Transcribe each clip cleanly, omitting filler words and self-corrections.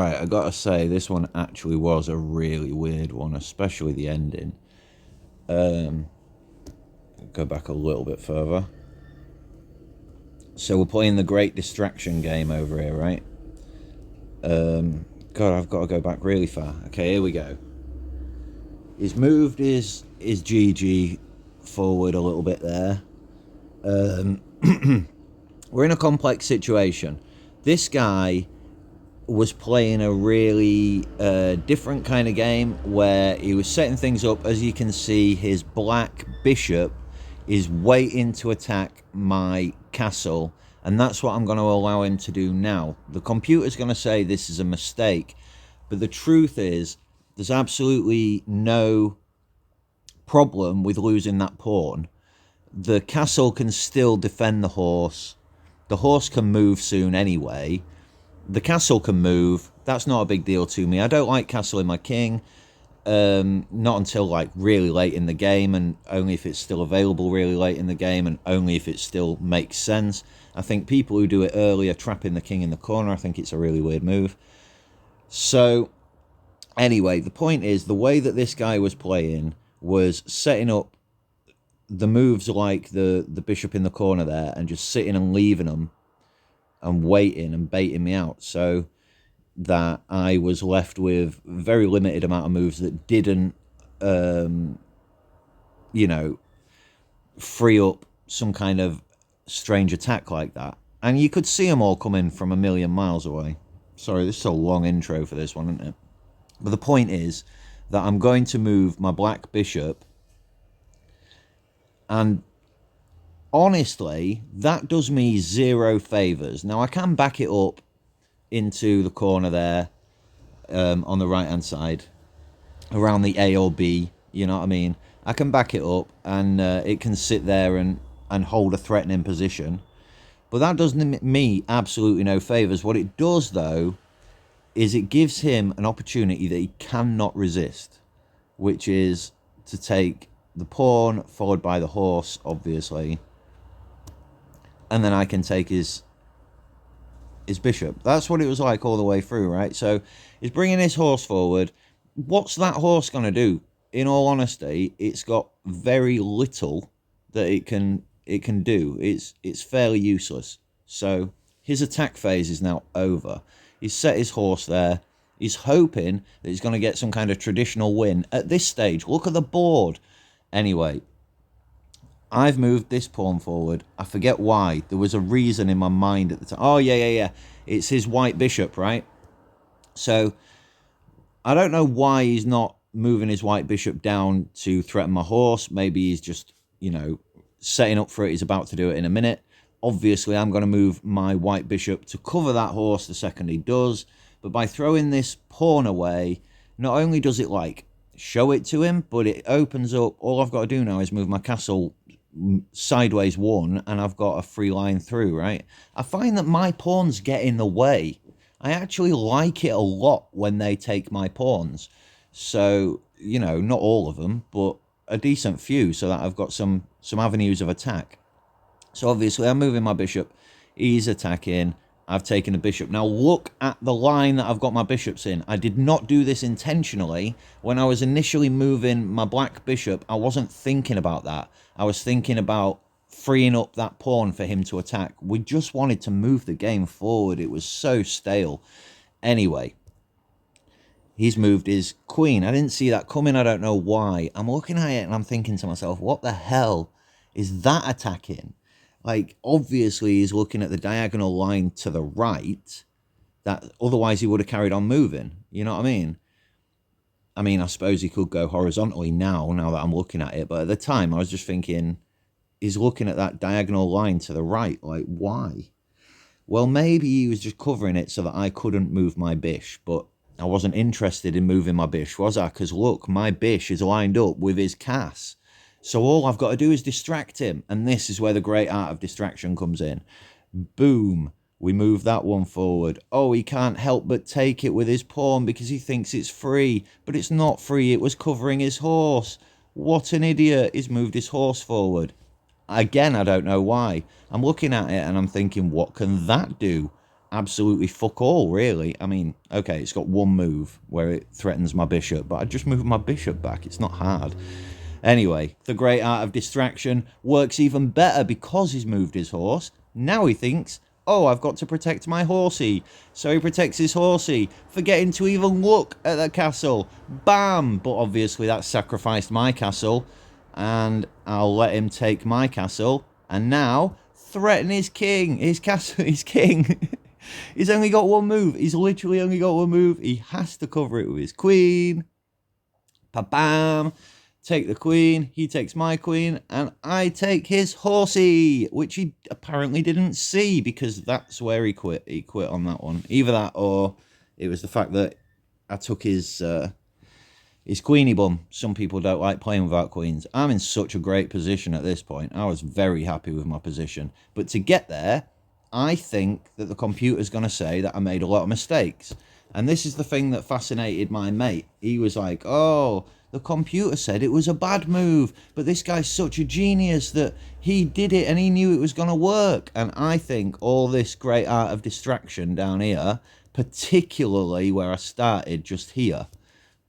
Right, I gotta say, this one actually was a really weird one, especially the ending. Go back a little bit further. So we're playing the Great Distraction game over here, right? God, I've got to go back really far. Okay, here we go. He's moved his GG forward a little bit there. We're in a complex situation. This guy was playing a really different kind of game where he was setting things up. As you can see, his black bishop is waiting to attack my castle, and that's what I'm going to allow him to do now. The computer's going to say this is a mistake, but the truth is there's absolutely no problem with losing that pawn. The castle can still defend the horse. The horse can move soon anyway. The castle can move. That's not a big deal to me. I don't like castling my king. Not until like really late in the game, and only if it's still available really late in the game, and only if it still makes sense. I think people who do it earlier, trapping the king in the corner, I think it's a really weird move. So anyway, the point is, the way that this guy was playing was setting up the moves like the bishop in the corner there, and just sitting and leaving them and waiting and baiting me out, so that I was left with very limited amount of moves that didn't, free up some kind of strange attack like that. And you could see them all coming from a million miles away. Sorry, this is a long intro for this one, isn't it? But the point is that I'm going to move my black bishop, and honestly, that does me zero favours. Now, I can back it up into the corner there, on the right hand side, around the A or B, you know what I mean? I can back it up, and it can sit there and hold a threatening position. But that does me absolutely no favours. What it does, though, is it gives him an opportunity that he cannot resist, which is to take the pawn, followed by the horse, obviously, and then I can take his bishop. That's what it was like all the way through, right? So he's bringing his horse forward. What's that horse going to do? In all honesty, it's got very little that it can do. It's fairly useless. So his attack phase is now over. He's set his horse there. He's hoping that he's going to get some kind of traditional win. At this stage, look at the board. Anyway, I've moved this pawn forward. I forget why. There was a reason in my mind at the time. Oh, yeah. It's his white bishop, right? So I don't know why he's not moving his white bishop down to threaten my horse. Maybe he's just, setting up for it. He's about to do it in a minute. Obviously, I'm going to move my white bishop to cover that horse the second he does. But by throwing this pawn away, not only does it, show it to him, but it opens up. All I've got to do now is move my castle sideways one, and I've got a free line through, right? I find that my pawns get in the way. I actually like it a lot when they take my pawns. So, not all of them, but a decent few, so that I've got some avenues of attack. So obviously I'm moving my bishop. He's attacking. I've taken a bishop. Now look at the line that I've got my bishops in. I did not do this intentionally. When I was initially moving my black bishop, I wasn't thinking about that. I was thinking about freeing up that pawn for him to attack. We just wanted to move the game forward. It was so stale. Anyway, he's moved his queen. I didn't see that coming. I don't know why. I'm looking at it and I'm thinking to myself, what the hell is that attacking? Obviously he's looking at the diagonal line to the right. That otherwise he would have carried on moving. You know what I mean? I suppose he could go horizontally now that I'm looking at it. But at the time, I was just thinking, he's looking at that diagonal line to the right. Why? Well, maybe he was just covering it so that I couldn't move my bish. But I wasn't interested in moving my bish, was I? Because look, my bish is lined up with his cas. So all I've got to do is distract him. And this is where the great art of distraction comes in. Boom. We move that one forward. Oh, he can't help but take it with his pawn because he thinks it's free. But it's not free. It was covering his horse. What an idiot. He's moved his horse forward. Again, I don't know why. I'm looking at it and I'm thinking, what can that do? absolutely fuck all, really. I mean, okay, it's got one move where it threatens my bishop, but I just move my bishop back. It's not hard. Anyway, the great art of distraction works even better because he's moved his horse. Now he thinks, oh, I've got to protect my horsey. So he protects his horsey, forgetting to even look at the castle. Bam! But obviously that's sacrificed my castle, and I'll let him take my castle. And now, threaten his king, his castle, his king. He's only got one move. He's literally only got one move. He has to cover it with his queen. Pa-bam! Take the queen, he takes my queen, and I take his horsey, which he apparently didn't see, because that's where he quit. He quit on that one. Either that, or it was the fact that I took his queenie bum. Some people don't like playing without queens. I'm in such a great position at this point. I was very happy with my position. But to get there, I think that the computer's going to say that I made a lot of mistakes. And this is the thing that fascinated my mate. He was like, oh, the computer said it was a bad move, but this guy's such a genius that he did it and he knew it was going to work. And I think all this great art of distraction down here, particularly where I started just here,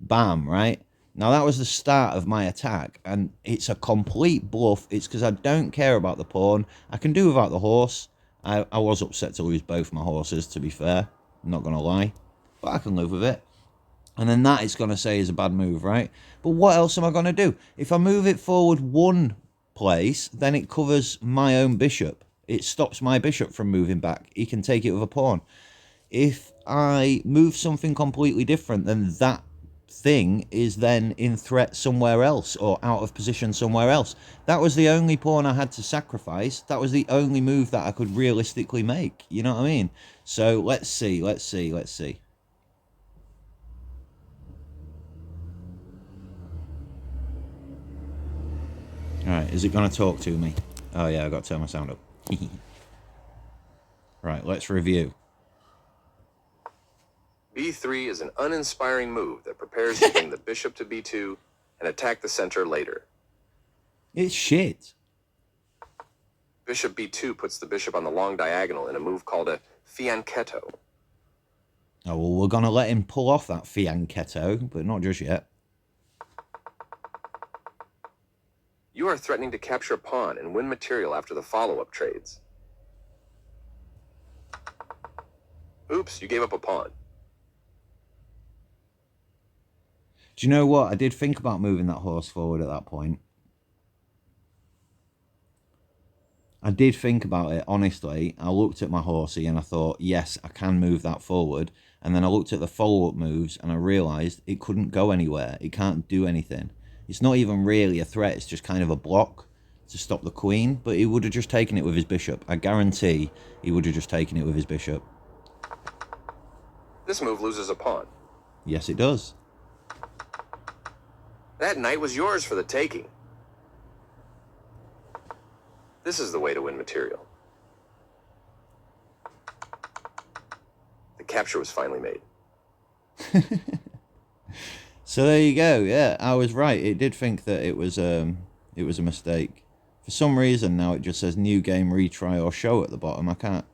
bam, right? Now that was the start of my attack, and it's a complete bluff. It's because I don't care about the pawn. I can do without the horse. I was upset to lose both my horses, to be fair. I'm not going to lie. But I can live with it. And then that it's going to say is a bad move, right? But what else am I going to do? If I move it forward one place, then it covers my own bishop. It stops my bishop from moving back. He can take it with a pawn. If I move something completely different, then that thing is then in threat somewhere else, or out of position somewhere else. That was the only pawn I had to sacrifice. That was the only move that I could realistically make. You know what I mean? So let's see. Alright, is it going to talk to me? Oh yeah, I've got to turn my sound up. Right, let's review. b3 is an uninspiring move that prepares to bring the bishop to b2 and attack the center later. It's shit. Bishop b2 puts the bishop on the long diagonal in a move called a fianchetto. Oh, well, we're going to let him pull off that fianchetto, but not just yet. You are threatening to capture a pawn and win material after the follow-up trades. Oops, you gave up a pawn. Do you know what? I did think about moving that horse forward at that point. I did think about it, honestly. I looked at my horsey and I thought, yes, I can move that forward. And then I looked at the follow-up moves and I realised it couldn't go anywhere. It can't do anything. It's not even really a threat. It's just kind of a block to stop the queen. But he would have just taken it with his bishop. I guarantee he would have just taken it with his bishop. This move loses a pawn. Yes, it does. That knight was yours for the taking. This is the way to win material. The capture was finally made. So there you go. Yeah, I was right. It did think that it was a mistake. For some reason now it just says new game, retry, or show at the bottom. I can't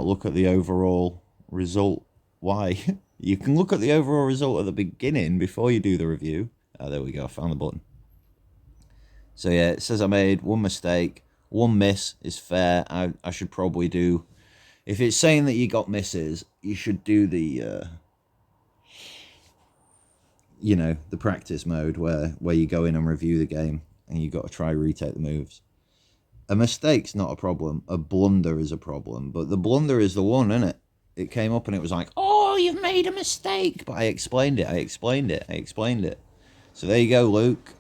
look at the overall result. Why? You can look at the overall result at the beginning before you do the review. Oh, there we go. I found the button. So yeah, it says I made one mistake. One miss is fair. I should probably do... If it's saying that you got misses, you should do the... you know, the practice mode where you go in and review the game and you got to try retake the moves. A mistake's not a problem. A blunder is a problem. But the blunder is the one, isn't it? It came up and it was like, oh, you've made a mistake. But I explained it. So there you go, Luke.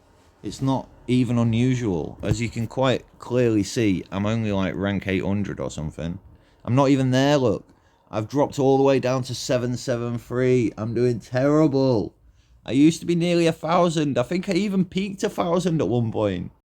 It's not even unusual. As you can quite clearly see, I'm only like rank 800 or something. I'm not even there, look. I've dropped all the way down to 773. I'm doing terrible. I used to be nearly 1,000. I think I even peaked 1,000 at one point.